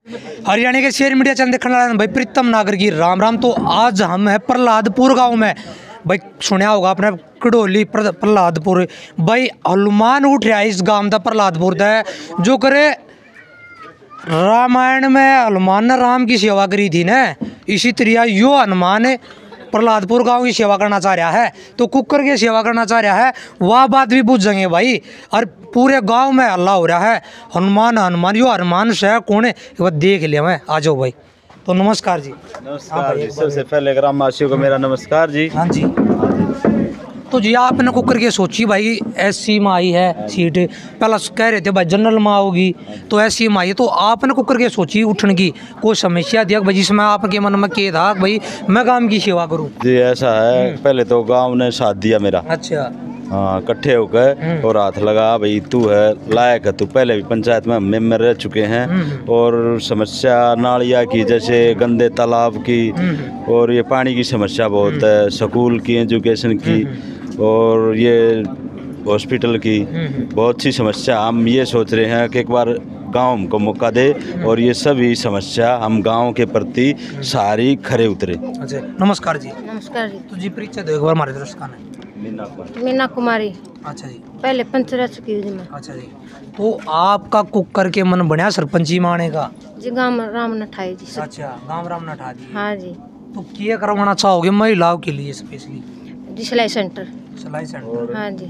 हरियाणा के share media channel देखने वाले भाई प्रीतम नागर की राम राम। तो आज हम है प्रहलादपुर गांव में। भाई सुनया होगा आपने कड़ोली प्रहलादपुर। भाई हनुमान उठ रहा है इस गांव का प्रहलादपुर का, जो करे रामायण में हनुमान ने राम की सेवा करी थी ना, इसी तरह यो हनुमान प्रहलादपुर गांव की सेवा करना चाह रहा है। तो कुकर की सेवा करना चाह रहा है, वह बात भी पूछेंगे भाई। और पूरे गांव में हल्ला हो रहा है हनुमान हनुमान। यो हनुमान से कौन है वह देख लिया मैं। आ जाओ भाई। तो नमस्कार जी। नमस्कार जी। सबसे पहले ग्रामवासियों को मेरा नमस्कार जी। हाँ जी। तो जी आपने कुकर के सोची भाई, एससी में आई है सीट, पहला कह रहे थे भाई जनरल में आओगी, तो एससी में आई है। तो आपने कुकर के सोची उठने की कोई समस्या थी भाई जिसमें आपके मन में क्या था भाई मैं गांव की सेवा करूं? जी ऐसा है, पहले तो गांव ने साथ दिया मेरा। अच्छा। हाँ, इकट्ठे होकर और हाथ लगा भाई तू है लायक है, तू पहले भी पंचायत में मेंबर रह चुके हैं। और समस्या नालिया की, जैसे गंदे तालाब की, और ये पानी की समस्या बहुत है, स्कूल की, एजुकेशन की, और ये हॉस्पिटल की बहुत सी समस्या। हम ये सोच रहे हैं कि एक बार गांव को मौका दे और ये सभी समस्या हम गांव के प्रति सारी खरे उतरे। अच्छा नमस्कार जी। नमस्कार जी। तो जी परिचय दो एक बार हमारे दर्शकों ने। मीना कुमारी। अच्छा जी। पहले पंच रह चुकी जी मैं। अच्छा जी। तो आपका कुकर के मन बना सरपंची माने का जी? गाँव राम नठाई जी। अच्छा गांव राम नठा दी। हाँ जी। तो क्या करवाना चाहोगे महिलाओं के लिए स्पेशली? जी सिलाई सेंटर। सिलाई सेंटर। हाँ जी।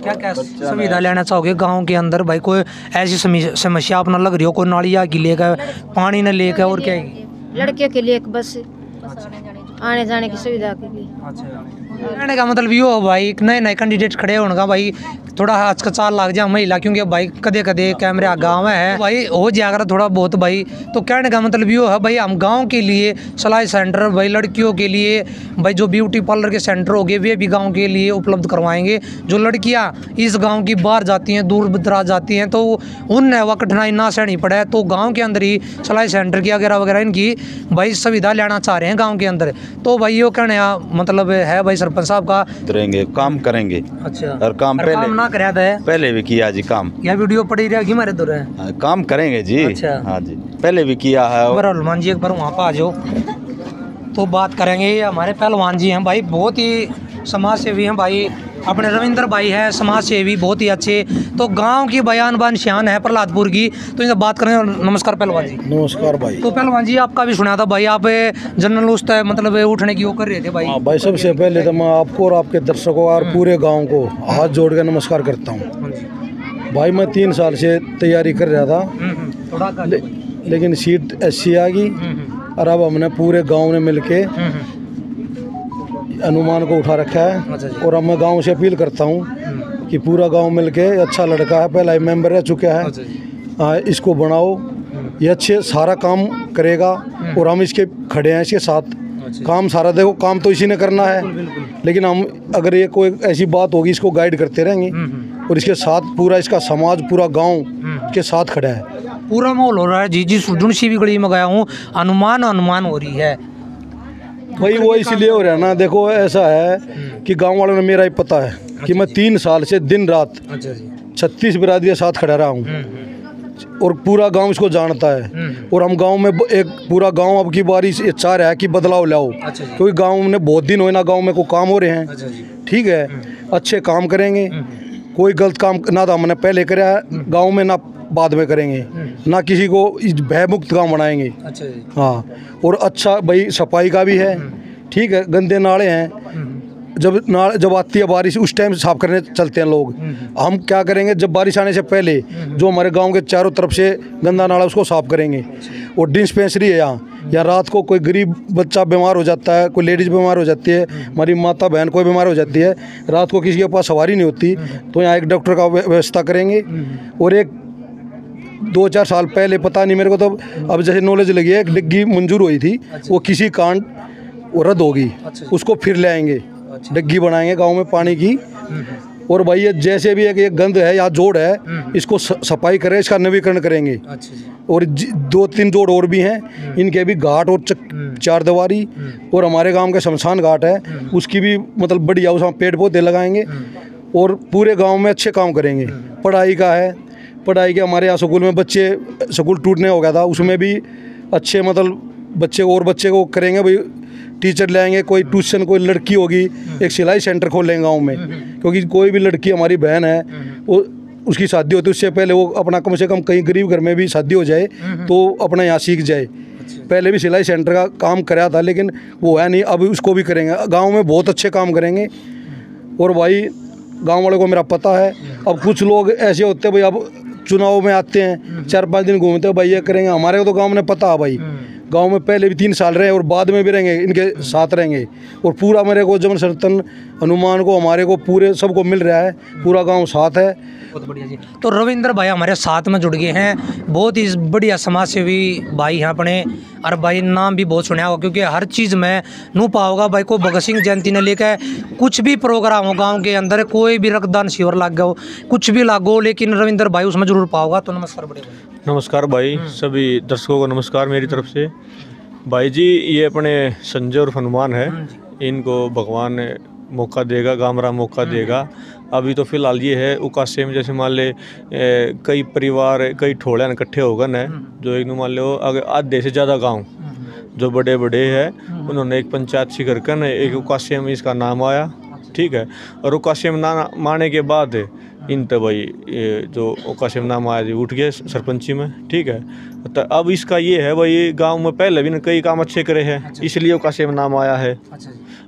क्या क्या सुविधा लेना चाहोगे गांव के अंदर भाई? कोई ऐसी समस्या अपना लग रही हो, कोई नालिया की लेकर, पानी न लेकर, और क्या है? लड़कियों के लिए एक बस आने जाने की सुविधा के लिए। अच्छा। कहने का मतलब ये हो भाई नए नए कैंडिडेट खड़े होने का भाई थोड़ा हचकचाल लग जाए महिला, क्योंकि भाई कदे कदे कैमरे गाँव है भाई हो जाएगा थोड़ा बहुत भाई। तो कहने का मतलब ये है भाई हम गांव के लिए सिलाई सेंटर भाई, लड़कियों के लिए भाई जो ब्यूटी पार्लर के सेंटर हो गए वे भी गांव के लिए उपलब्ध करवाएंगे। जो लड़कियां इस गांव की बाहर जाती हैं, दूर दराज जाती हैं, तो उन्हें वह कठिनाई ना सहनी पड़े, तो गाँव के अंदर ही सिलाई सेंटर की वगैरह वगैरह इनकी भाई सुविधा लेना चाह रहे हैं गाँव के अंदर। तो भाई ये कहने मतलब है भाई सरपंच साहब का उतरेंगे, काम करेंगे। अच्छा। और काम पहले ना कराया था पहले भी किया जी काम। यह वीडियो पड़ी रहेगी हमारे दूर है। काम करेंगे जी। अच्छा। हाँ जी पहले भी किया है। हनुमान जी एक बार वहाँ पर आ जाओ तो बात करेंगे। ये हमारे पहलवान जी हैं भाई, बहुत ही समाज सेवी हैं भाई। अपने रविंद्र भाई है समाज सेवी बहुत ही अच्छे। तो गांव की बयान बान शान है प्रहलादपुर की, तो इनसे बात करेंगे। नमस्कार पहलवान जी। नमस्कार भाई। तो पहलवान जी आपका भी सुना था भाई, आप जनरल उस मतलब उठने की वो कर रहे थे भाई। हाँ भाई, सबसे पहले तो मैं आपको और आपके दर्शकों और पूरे गांव को हाथ जोड़ कर नमस्कार करता हूँ भाई। मैं 3 साल से तैयारी कर रहा था, लेकिन सीट एससी आ गई, और अब हमने पूरे गांव ने मिलके हनुमान को उठा रखा है। और अब मैं गांव से अपील करता हूं कि पूरा गांव मिलके, अच्छा लड़का है, पहला ही मेंबर रह चुका है, इसको बनाओ, ये अच्छे सारा काम करेगा और हम इसके खड़े हैं इसके साथ। काम सारा देखो, काम तो इसी ने करना है, लेकिन हम अगर ये कोई ऐसी बात होगी इसको गाइड करते रहेंगे, और इसके साथ पूरा इसका समाज पूरा गाँव के साथ खड़ा है। पूरा माहौल हो रहा है जी। जिस सी भी गली में गया हूँ हनुमान हनुमान हो रही है भाई। वो इसलिए हो रहा है ना, देखो ऐसा है कि गांव वालों ने मेरा ही पता है कि मैं 3 साल से दिन रात 36 बिरादरी के साथ खड़ा रहा हूँ, और पूरा गांव इसको जानता है। और हम गांव में एक पूरा गांव अब की बारी ये चाह रहा है कि बदलाव लाओ, क्योंकि गांव में बहुत दिन हुए ना, गांव में कोई काम हो रहे हैं। ठीक है, अच्छे काम करेंगे, कोई गलत काम ना तो हमने पहले कराया गाँव में, ना बाद में करेंगे, ना किसी को भयमुक्त गाँव बनाएंगे। हाँ, और अच्छा भाई सफाई का भी है। ठीक है, गंदे नाले हैं, जब आती है बारिश उस टाइम साफ करने चलते हैं लोग। हम क्या करेंगे, जब बारिश आने से पहले जो हमारे गांव के चारों तरफ से गंदा नाला उसको साफ करेंगे। और डिस्पेंसरी है यहाँ रात को कोई गरीब बच्चा बीमार हो जाता है, कोई लेडीज़ बीमार हो जाती है, हमारी माता बहन कोई बीमार हो जाती है, रात को किसी के पास सवारी नहीं होती, तो यहाँ एक डॉक्टर का व्यवस्था करेंगे। और एक 2-4 साल पहले पता नहीं मेरे को, तो अब जैसे नॉलेज लगी है, एक डिग्गी मंजूर हुई थी, वो किसी कारण वो रद्द होगी, उसको फिर ले आएंगे, डिग्गी बनाएंगे गांव में पानी की। और भाई ये जैसे भी एक गंद है या जोड़ है, इसको सफाई करें, इसका नवीकरण करेंगे। और 2-3 जोड़ और भी हैं, इनके भी घाट और 4 दीवारी, और हमारे गांव के शमशान घाट है उसकी भी मतलब बढ़िया, उसमें पेड़ पौधे लगाएंगे और पूरे गांव में अच्छे काम करेंगे। पढ़ाई का है, पढ़ाई के हमारे यहाँ स्कूल में बच्चे स्कूल टूटने हो गया था, उसमें भी अच्छे मतलब बच्चे को करेंगे भाई, टीचर लाएंगे, कोई ट्यूशन, कोई लड़की होगी, एक सिलाई सेंटर खोल लेंगे गाँव में, क्योंकि कोई भी लड़की हमारी बहन है वो उसकी शादी होती है उससे पहले वो अपना कम से कम कहीं गरीब घर में भी शादी हो जाए तो अपना यहाँ सीख जाए। पहले भी सिलाई सेंटर का काम कराया था लेकिन वो है नहीं, अब उसको भी करेंगे। गांव में बहुत अच्छे काम करेंगे और भाई गांव वालों को मेरा पता है। अब कुछ लोग ऐसे होते हैं भाई, अब चुनाव में आते हैं 4-5 दिन घूमते हैं भाई ये करेंगे, हमारे को तो गाँव में पता है भाई, गांव में पहले भी 3 साल रहे और बाद में भी रहेंगे, इनके साथ रहेंगे। और पूरा मेरे को जमन सर्तन हनुमान को हमारे को पूरे सबको मिल रहा है, पूरा गांव साथ है। बहुत बढ़िया जी। तो रविंद्र भाई हमारे साथ में जुड़ गए हैं, बहुत ही बढ़िया समाज सेवी भाई हैं अपने, और भाई नाम भी बहुत सुना होगा क्योंकि हर चीज़ में नू पाओगा भाई को भगत सिंह जयंती ने लेकर कुछ भी प्रोग्राम हो गाँव के अंदर, कोई भी रक्तदान शिविर लग गया हो, कुछ भी लागो, लेकिन रविंद्र भाई उसमें जरूर पाओगा। तो नमस्कार बड़े भाई। नमस्कार भाई, सभी दर्शकों को नमस्कार मेरी तरफ से। भाई जी ये अपने संजय और हनुमान है, इनको भगवान मौका देगा, गामरा मौका देगा। अभी तो फिलहाल ये है उकासे में, जैसे मान ले कई परिवार कई ठोड़ियाँ इकट्ठे हो गए हैं, जो एक मान लो अगर आधे से ज़्यादा गांव जो बड़े बड़े हैं उन्होंने एक पंचायत सी करके न एक उकासे में इसका नाम आया, ठीक है। और उकासे में नाम आने के बाद इन तो भाई ये जो उकासे में नाम आया जी उठ गए सरपंची में, ठीक है। तो अब इसका ये है भाई गांव में पहले भी कई काम अच्छे करे हैं, इसलिए उकासे में नाम आया है।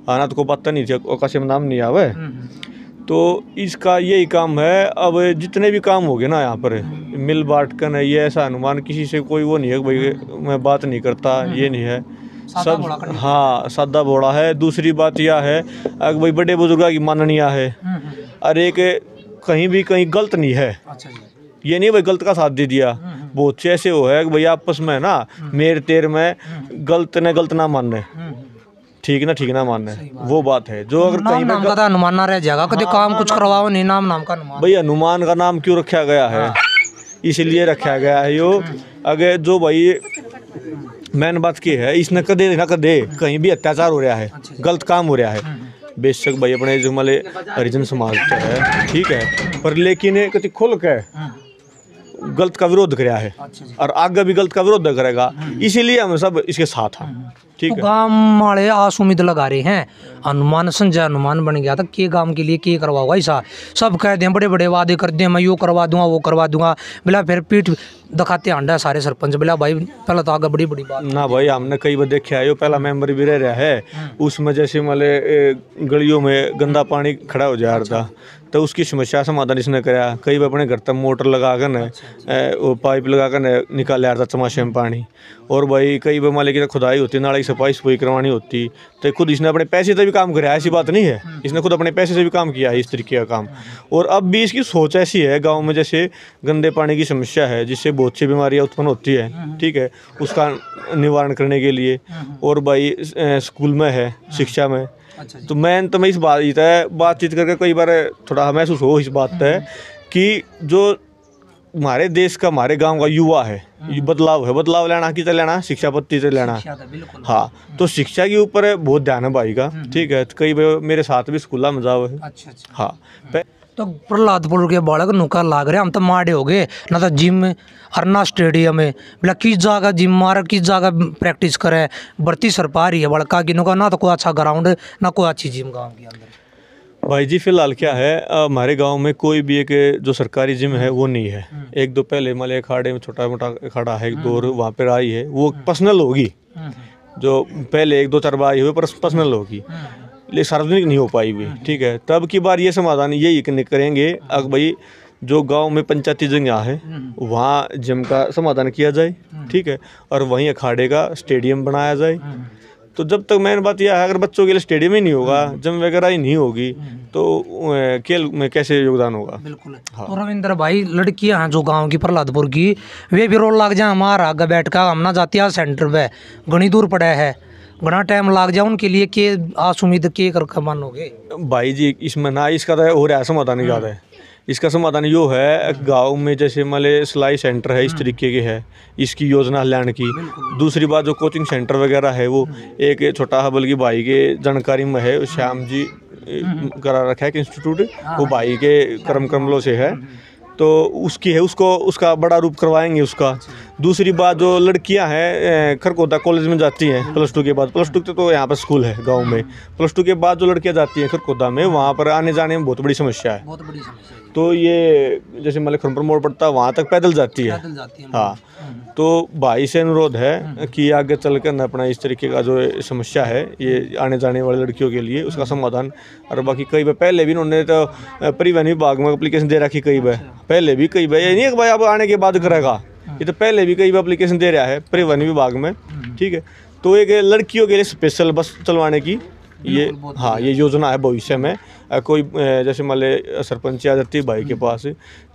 आना तो को पता नहीं थी उकासे में नाम नहीं आवे, तो इसका यही काम है। अब जितने भी काम हो गए ना यहाँ पर मिल बांट कर, ये ऐसा हनुमान किसी से कोई वो नहीं है भाई मैं बात नहीं करता, ये नहीं है सब, हाँ सादा बोड़ा है। दूसरी बात यह है अगर भाई बड़े बुजुर्गों की माननीय है, और एक कहीं भी कहीं गलत नहीं है, ये नहीं भाई गलत का साथ दे दिया। बहुत से ऐसे हो है कि भाई आपस में ना मेर तेर में गलत ने गलत ना मानने, ठीक ना मानने, वो बात है। जो अगर कहीं नाम का हनुमान ना रह जाएगा कभी काम कुछ करवाओ नहीं, नाम का हनुमान। भाई हनुमान का नाम क्यों रखा गया है, इसलिए रखा गया है यो। अगर जो भाई मेन बात की है, इसने कदे ना कदे कहीं भी अत्याचार हो रहा है, गलत काम हो रहा है, बेशक भाई अपने जो माले हरिजन समाज है, ठीक है, पर लेकिन कति खुल के गलत का विरोध कराया है और आगे भी गलत का विरोध करेगा, इसीलिए हम सब इसके साथ हैं, ठीक है। गांव वाले आस उम्मीद लगा रहे हैं, हनुमान संजय हनुमान बन गया था के गांव के लिए के करवाओगा, ऐसा सब कह दें, बड़े बड़े वादे कर दें, मैं यो करवा दूंगा वो करवा दूंगा, बोला फिर पीठ दिखाते आंडा सारे सरपंच, बोला भाई पहले तो आगे बड़ी बड़ी बात ना भाई हमने कई बार देखा है, यो पहला मेंबर भी रह रहा है, उसमें जैसे माले गलियों में गंदा पानी खड़ा हो जा रहा था, तो उसकी समस्या समाधान इसने कराया। कई बार अपने घर तक मोटर लगा कर वो पाइप लगा कर निकाल रहा था चमाशे में पानी। और भाई कई बार मान लेकिन खुदाई होती, नाली सफाई करवानी होती, तो खुद इसने अपने पैसे से भी काम कराया, ऐसी बात नहीं है, इसने खुद अपने पैसे से भी काम किया है इस तरीके का काम। और अब भी इसकी सोच ऐसी है, गाँव में जैसे गंदे पानी की समस्या है जिससे बहुत सी बीमारियाँ उत्पन्न होती है, ठीक है, उसका निवारण करने के लिए। और भाई स्कूल में है, शिक्षा में, तो मैं तो इस बातचीत करके कई बार थोड़ा महसूस हो इस बात है कि जो हमारे देश का हमारे गांव का युवा है, ये बदलाव लेना किसे लेना, शिक्षा पद्धति से लेना, हाँ। तो शिक्षा के ऊपर बहुत ध्यान है भाई का, ठीक है। कई बार मेरे साथ भी स्कूल में जाओ है, हाँ। तो प्रहलादपुर के बालक नुका लाग रहे, हम तो माड़े हो गए ना, तो जिम और ना स्टेडियम है, बोला किस जगह जिम मार किस जगह प्रैक्टिस करे, बढ़ती सर पा रही है बड़का की नुका, ना तो कोई अच्छा ग्राउंड ना कोई अच्छी जिम गाँव के अंदर। भाई जी फिलहाल क्या है, हमारे गांव में कोई भी एक जो सरकारी जिम है वो नहीं है। एक दो पहले माले अखाड़े में छोटा मोटा अखाड़ा है, एक दो वहाँ पर आई है, वो पर्सनल होगी, जो पहले 1-2 बार हुए पर्सनल होगी, ले सार्वजनिक नहीं हो पाई हुई, ठीक है। तब की बार ये समाधान यही करेंगे, अगर भाई जो गांव में पंचायती जगह है वहाँ जिम का समाधान किया जाए, ठीक है, और वहीं अखाड़े का स्टेडियम बनाया जाए। तो जब तक मेन बात यह है, अगर बच्चों के लिए स्टेडियम ही नहीं होगा, जिम वगैरह ही नहीं होगी, तो खेल में कैसे योगदान होगा। बिल्कुल। हाँ। तो रविंद्र भाई लड़कियां हैं जो गांव की प्रहलादपुर की, वे भी रोल लग जाए हमारा आगे बैठ कर, हम ना जाते हैं सेंटर पे, घनी दूर पड़ा है, घना टाइम लग जाए, उनके लिए के आस उम्मीद के कर मानोगे भाई जी। इसमें ना इसका तो हो रहा है समाधान ज़्यादा है, इसका समाधान यो है, गांव में जैसे माले सिलाई सेंटर है इस तरीके के है, इसकी योजना हल्याण की। दूसरी बात जो कोचिंग सेंटर वगैरह है वो एक छोटा है, बल्कि भाई के जानकारी में है, श्याम जी करा रखा है कि इंस्टीट्यूट, वो भाई के कर्म कमलों से है। तो उसकी है, उसको उसका बड़ा रूप करवाएंगे उसका। दूसरी बात, जो लड़कियां हैं खरकोदा कॉलेज में जाती हैं +2 के बाद, +2 तो यहाँ पर स्कूल है गांव में, +2 के बाद जो लड़कियां जाती हैं खरकोदा में, वहाँ पर आने जाने में बहुत बड़ी समस्या है। बहुत बड़ी समस्या है। तो ये जैसे मतलब खरमपुर मोड़ पड़ता है, वहाँ तक पैदल जाती है। हाँ, तो भाई से अनुरोध है कि आगे चलकर न अपना इस तरीके का जो समस्या है ये आने जाने वाली लड़कियों के लिए उसका समाधान। और बाकी कई बार पहले भी इन्होंने तो परिवहन विभाग में एप्लीकेशन दे रखी, कई बार पहले भी, कई बार ये नहीं है कि भाई अब आने के बाद करेगा, ये तो पहले भी कई बार एप्लीकेशन दे रहा है परिवहन विभाग में। ठीक है, तो एक लड़कियों के लिए स्पेशल बस चलवाने की ये, हाँ, ये योजना है भविष्य में। कोई जैसे मान ले सरपंच आ जाती है भाई के पास,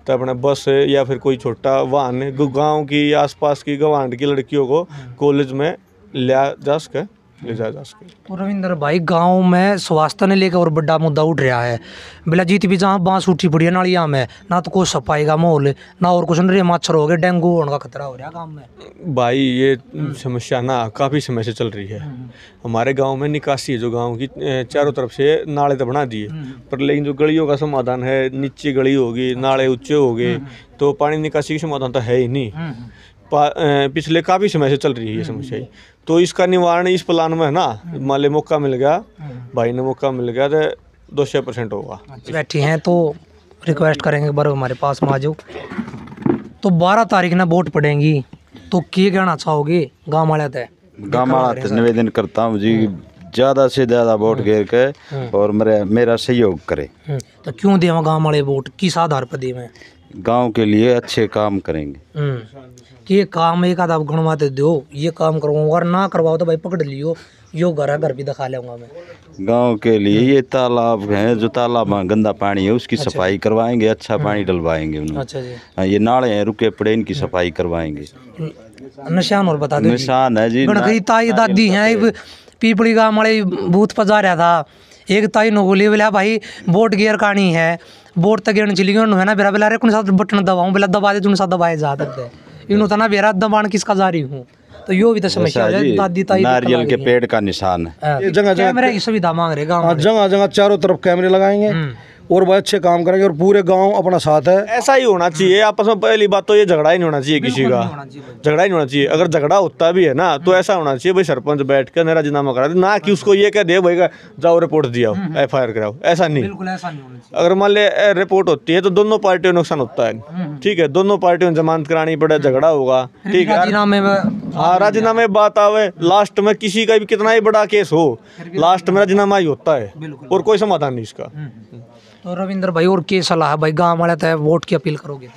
तो अपना बस या फिर कोई छोटा वाहन गांव की आसपास की गवांड की लड़कियों को कॉलेज में ले जाया जा सके। तो रविंद्र भाई, गांव में स्वास्थ्य ने लेकर और बड़ा मुद्दा उठ रहा है। बिला जीत भी जहाँ बांस उठी पड़ी है नालियाँ में, ना तो कोई सफाई का माहौल ना और कुछ नहीं, मच्छर हो गए, डेंगू होने का खतरा हो रहा है गाँव में। भाई ये समस्या ना काफ़ी समय से चल रही है। हमारे गांव में निकासी है, जो गांव की चारों तरफ से नाले तो बना दिए, पर लेकिन जो गलियों का समाधान है, नीचे गली होगी, नाले ऊंचे हो गए, तो पानी निकासी की समाधान तो है ही नहीं। पिछले काफ़ी समय से चल रही है ये समस्या। तो इसका निवारण इस प्लान में है ना, मान ले मौका मिल गया, भाई ने मौका मिल गया तो 200% होगा। बैठी हैं तो रिक्वेस्ट करेंगे बार हमारे पास में आ जाओ। तो 12 तारीख ना वोट पड़ेंगी, तो क्या कहना चाहोगे गाँव वाले थे? गाँव वाला निवेदन करता हूँ जी, ज़्यादा से ज़्यादा वोट घेर के और मेरा सहयोग करे। तो क्यों दें गाँव वाले वोट, किस आधार पर दें? गांव के लिए अच्छे काम करेंगे। कि ये काम एक आधा गुणवाते दो, ये काम करवाऊंगा, और ना करवाओ तो भाई पकड़ लियो, यो घर भी दिखा लूंगा मैं। गांव के लिए ये तालाब हैं, जो तालाब में गंदा पानी है उसकी सफाई करवाएंगे, अच्छा पानी डलवाएंगे उन्हें। अच्छा जी। हाँ, ये नाले हैं रुके पड़े, इनकी सफाई करवाएंगे। निशान और बता दो। निशान है जी, गणगई ताई दादी हैं, पीपड़ी गाँव वाले बूथ पर जा रहा था, एक ताई नो बोली बोला भाई वोट गियर कानी है, वोट तक गिरने चली गई है ना, बेरा बेला रे कौन सा बटन दबाऊं, बेला दबा दे, तुम सा दबाए जा दे इन तना बेरा दबान किसका जारी हूँ। तो यो भी तो समस्या है, दादी ताई नारियल के पेड़ का निशान है। ये जगह जगह कैमरे की सुविधा मांग रहे गाँव में। जगह जगह चारों तरफ कैमरे लगाएंगे और बहुत अच्छे काम करेंगे और पूरे गांव अपना साथ है। ऐसा ही होना चाहिए आपस में। पहली बात तो ये झगड़ा ही नहीं होना चाहिए किसी का, झगड़ा ही नहीं होना चाहिए। अगर झगड़ा होता भी है ना तो ऐसा होना चाहिए भाई सरपंच बैठ कर मेरा राजीनामा करा दे, ना कि उसको ये कह दे भाई जाओ रिपोर्ट दिया FIR कराओ, ऐसा नहीं। अगर मान ले रिपोर्ट होती है तो दोनों पार्टियों को नुकसान होता है। ठीक है, दोनों पार्टियों को जमानत करानी पड़े, झगड़ा होगा। ठीक है, हाँ, राजीनामे बात आवे लास्ट में, किसी का भी कितना ही बड़ा केस हो लास्ट में राजीनामा ही होता है और कोई समाधान नहीं इसका। तो रविंद्र भाई, और क्या सलाह है भाई गाँव वाले तय वोट की अपील करोगे?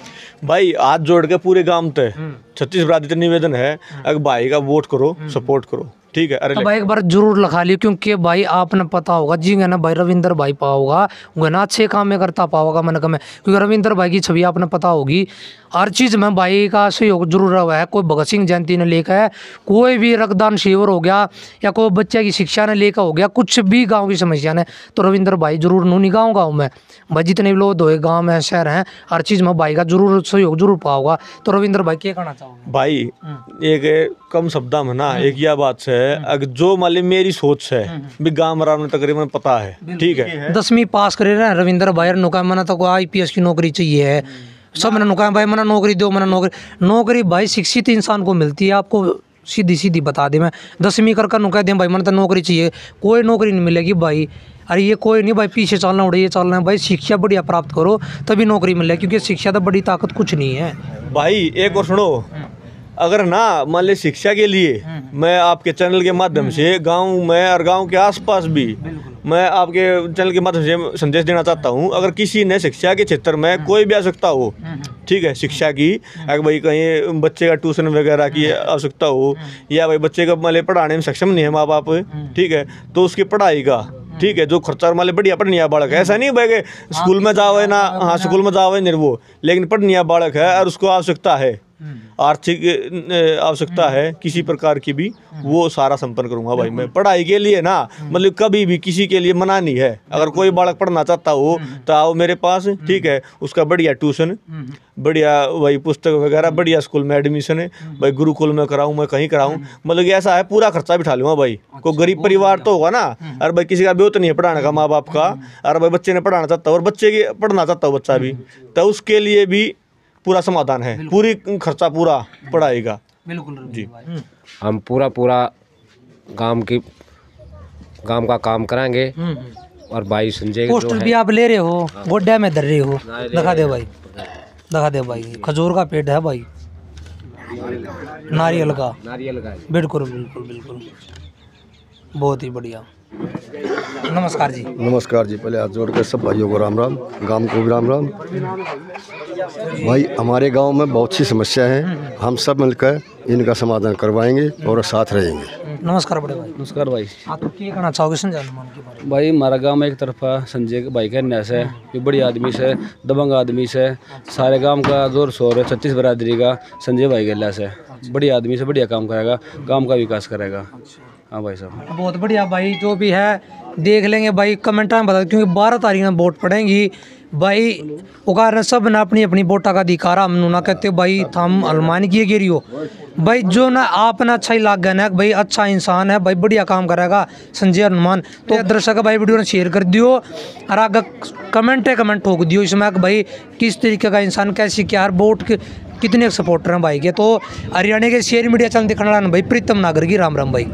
भाई हाथ जोड़ के पूरे गांव तय 36 बरादरी निवेदन है, अगर भाई का वोट करो, सपोर्ट करो। ठीक है, अरे तो भाई एक बार जरूर लिखा लियो, क्योंकि भाई आपने पता होगा जी ना भाई रविंद्र भाई पाओगा वो ना अच्छे काम में करता पाओगा मन का में, क्योंकि रविंद्र भाई की छवि आपने पता होगी, हर चीज़ में भाई का सहयोग जरूर हुआ है। कोई भगत सिंह जयंती ने लेकर, कोई भी रक्तदान शिविर हो गया, या कोई बच्चे की शिक्षा ने लेकर हो गया, कुछ भी गाँव की समस्या ने, तो रविंद्र भाई जरूर नहीं गाँव में भाई जितने भी लोग हुए गाँव में शहर हैं, हर चीज़ में भाई का जरूर सहयोग जरूर पाओगा। तो रविंद्र भाई क्या कहना चाहोगे? भाई एक कम शब्दा में ना एक यह बात है, अगर जो मान ली मेरी सोच है भी गाँव में तकरीबन पता है। ठीक है, 10वीं पास करे रहे रविंद्र भाई, नुका मना तो IPS की नौकरी चाहिए है, सब मैंने नुका भाई मना नौकरी दो, मना नौकरी भाई शिक्षित इंसान को मिलती है। आपको सीधी सीधी बता दे, मैं 10वीं कर नुका दे भाई, मैंने तो नौकरी चाहिए, कोई नौकरी नहीं मिलेगी भाई। अरे ये कोई नहीं भाई पीछे चलना उड़े, ये चलना है भाई, शिक्षा बढ़िया प्राप्त करो तभी नौकरी मिले, क्योंकि शिक्षा तो बड़ी ताकत कुछ नहीं है भाई। एक और सुनो, अगर ना मान ली शिक्षा के लिए मैं आपके चैनल के माध्यम से गांव में और गांव के आसपास भी मैं आपके चैनल के माध्यम से संदेश देना चाहता हूं, अगर किसी ने शिक्षा के क्षेत्र में कोई भी आवश्यकता हो, ठीक है, शिक्षा की, अगर भाई कहीं बच्चे का ट्यूशन वगैरह की आवश्यकता हो, या भाई बच्चे का मान पढ़ाने में सक्षम नहीं है माँ बाप, ठीक है, तो उसकी पढ़ाई का, ठीक है, जो खर्चा मान बढ़िया पढ़निया बालक है, ऐसा नहीं भाई कि स्कूल में जाओ ना, हाँ स्कूल में जाओ निर्वो, लेकिन पढ़निया बालक है और उसको आवश्यकता है, आर्थिक आवश्यकता है किसी प्रकार की भी, वो सारा संपन्न करूंगा भाई मैं। पढ़ाई के लिए ना मतलब कभी भी किसी के लिए मना नहीं है। अगर कोई बालक पढ़ना चाहता हो तो आओ मेरे पास, ठीक है। उसका बढ़िया ट्यूशन, बढ़िया वही पुस्तक वगैरह, बढ़िया स्कूल में एडमिशन है भाई, गुरुकुल में कराऊं, मैं कहीं कराऊं, मतलब कि ऐसा है पूरा खर्चा बिठा लूंगा भाई। कोई गरीब परिवार तो होगा ना, अरे भाई किसी का ब्योत नहीं है पढ़ाने का माँ बाप का, अरे भाई बच्चे ने पढ़ाना चाहता और बच्चे की पढ़ना चाहता हो बच्चा भी, तो उसके लिए भी पूरा समाधान है, पूरी खर्चा पूरा पढ़ाई का। बिल्कुल जी। हम पूरा गांव का काम कराएंगे। और भाई संजय जो पोस्टर है, भी आप ले रहे हो, गोड्डा में धर रहे हो, दिखा दे भाई, दिखा दे भाई। खजूर का पेड़ है भाई, नारियल का, बिल्कुल बिल्कुल बिल्कुल, बहुत ही बढ़िया। नमस्कार जी। नमस्कार जी। पहले हाथ जोड़ कर सब भाइयों को राम राम, गांव को भी राम राम। भाई हमारे गांव में बहुत सी समस्या है, हम सब मिलकर इनका समाधान करवाएंगे और साथ रहेंगे। नमस्कार बड़े भाई। नमस्कार भाई। आप तो क्या कहना चाहोगे संजय हनुमान के बारे में? भाई हमारा गांव में एक तरफा संजय भाई का न्यास है, ये बड़ी आदमी से, दबंग आदमी से, सारे गांव का जोर शोर है, 36 बरादरी का संजय भाई का न्यास है। बड़ी आदमी से बढ़िया काम करेगा, गांव का विकास करेगा। हाँ भाई साहब बहुत बढ़िया भाई, जो भी है देख लेंगे भाई, कमेंट में बता, क्योंकि 12 तारीख में वोट पड़ेंगी भाई। उकार सब ना अपनी अपनी वोटा का अधिकार, हम ना कहते भाई थम हनुमान की गिरी हो भाई, जो ना आप ना अच्छा ही लाग गया ना भाई, अच्छा इंसान है भाई, बढ़िया काम करेगा संजय हनुमान। तो दर्शक भाई वीडियो ने शेयर कर दियो और आगे कमेंट ठोक दियो इसमें भाई किस तरीके का इंसान, कैसी क्या वोट कितने सपोर्टर हैं भाई के। तो हरियाणा के शेयर मीडिया चैनल दिखाने वाला भाई प्रीतम नागर की राम राम भाई।